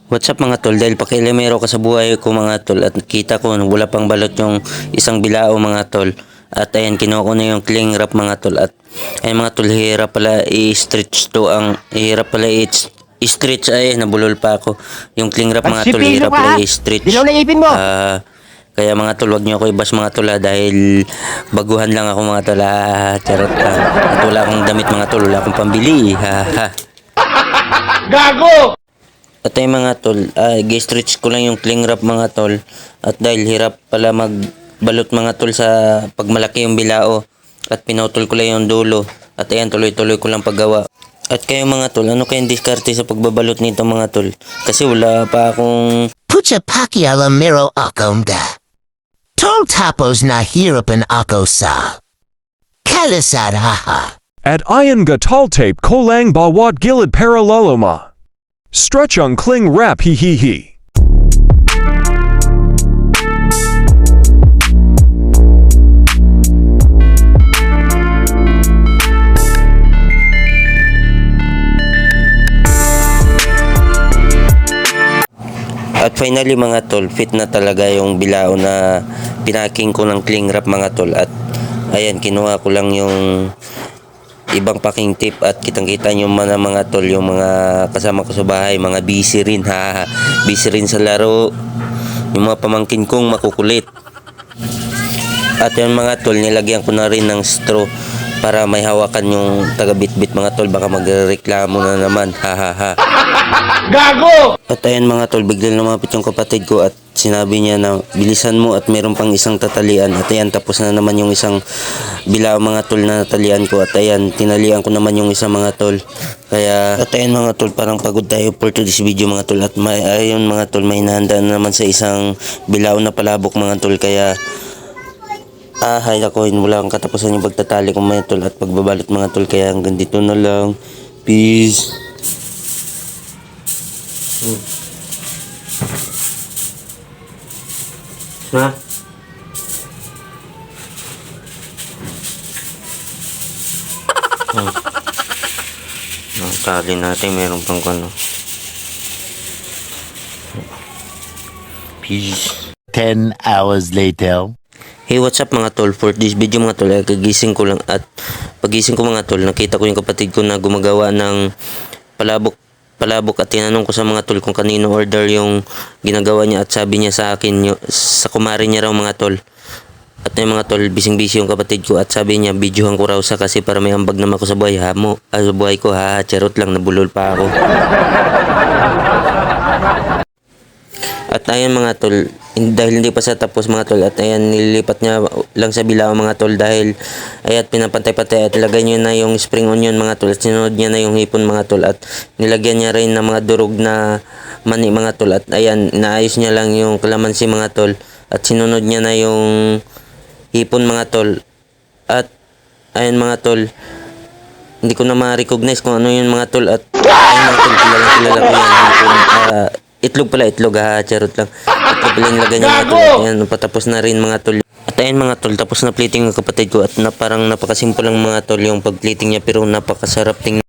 What's up mga tol, dahil pakialamero ka sa buhay ko mga tol at kita ko wala pang balot yung isang bilao mga tol. At ayan, kinuha ko na yung cling wrap mga tol. At ayan mga tol, hirap pala i-stretch to ang, hirap pala i-stretch, ay nabulol pa ako. Yung cling wrap mga tol, hirap pala i-stretch. Dilaw na ipin mo! Kaya mga tol, wag nyo ako i-bash mga tol dahil baguhan lang ako mga tol. Charot lang. At wala akong damit mga tol, wala akong pambili. Gago! At ay mga tol, stretch ko lang yung cling wrap mga tol. At dahil hirap pala magbalot mga tol sa pagmalaki yung bilao. At pinutol ko lang yung dulo. At ayan, tuloy-tuloy ko lang paggawa. At kayo mga tol, ano kayong diskarte sa pagbabalot nito mga tol? Kasi wala pa akong... Pucha pakialamero akong da. Tol tapos nahirapan ako sa kalasad haha. At iron gatal tape kolang bawat gilid paraleloma. Stretch on cling wrap he. At finally mga tol, fit na talaga yung bilao na pinaking ko ng cling wrap mga tol. At ayan, kinuha ko lang yung ibang packing tip at kitang-kita nyo mga tol, yung mga kasama ko sa bahay, mga busy rin busy rin sa laro, yung mga pamangkin kong makukulit. At yung mga tol, nilagyan ko na rin ng straw para may hawakan yung taga-bit-bit mga tol, baka magreklamo na naman. Gago! At ayan mga tol, biglang lumapit yung kapatid ko at sinabi niya na bilisan mo at meron pang isang tatalian. At ayan, tapos na naman yung isang bilao mga tol na natalian ko. At ayan, tinalian ko naman yung isang mga tol. Kaya, at ayan mga tol, parang pagod tayo for today's video mga tol. At ayun mga tol, may hinahanda na naman sa isang bilao na palabok mga tol. Kaya, hay ako, wala kang katapusan yung pagtatali ko mga tol at pagbabalot mga tol. Kaya hanggang dito na lang. Peace. Ha? Ang tali natin meron pang ano. Peace. 10 hours later. Hey, what's up mga tol? For this video mga tol, kagising ko lang at pagising ko mga tol, nakita ko yung kapatid ko na gumagawa ng palabok at tinanong ko sa mga tol kung kanino order yung ginagawa niya at sabi niya sa akin sa kumari niya raw mga tol. At yung mga tol, bising-busy yung kapatid ko at sabi niya videohan ko raw sa kasi para may ambag naman ako sa buhay. Sa buhay ko charot lang, nabulol pa ako. At ayan mga tol, dahil hindi pa sa tapos mga tol, at ayan nililipat niya lang sa bilao mga tol dahil ayat pinapantay-pantay at ilagay niya na yung spring onion mga tol at sinunod niya na yung hipon mga tol at nilagyan niya rin ng mga durog na mani mga tol at ayan naayos niya lang yung kalamansi mga tol at sinunod niya na yung hipon mga tol at ayan mga tol, hindi ko na ma-recognize kung ano yun mga tol at ayan mga tol, kilala ko yan hipon, itlog pala, charot lang. At nilagay niya mga tol. Ayan, patapos na rin mga tol. At ayan mga tol, tapos na plating ng kapatid ko at parang napakasimple lang mga tol yung pag-plating niya pero napakasarap tingnan.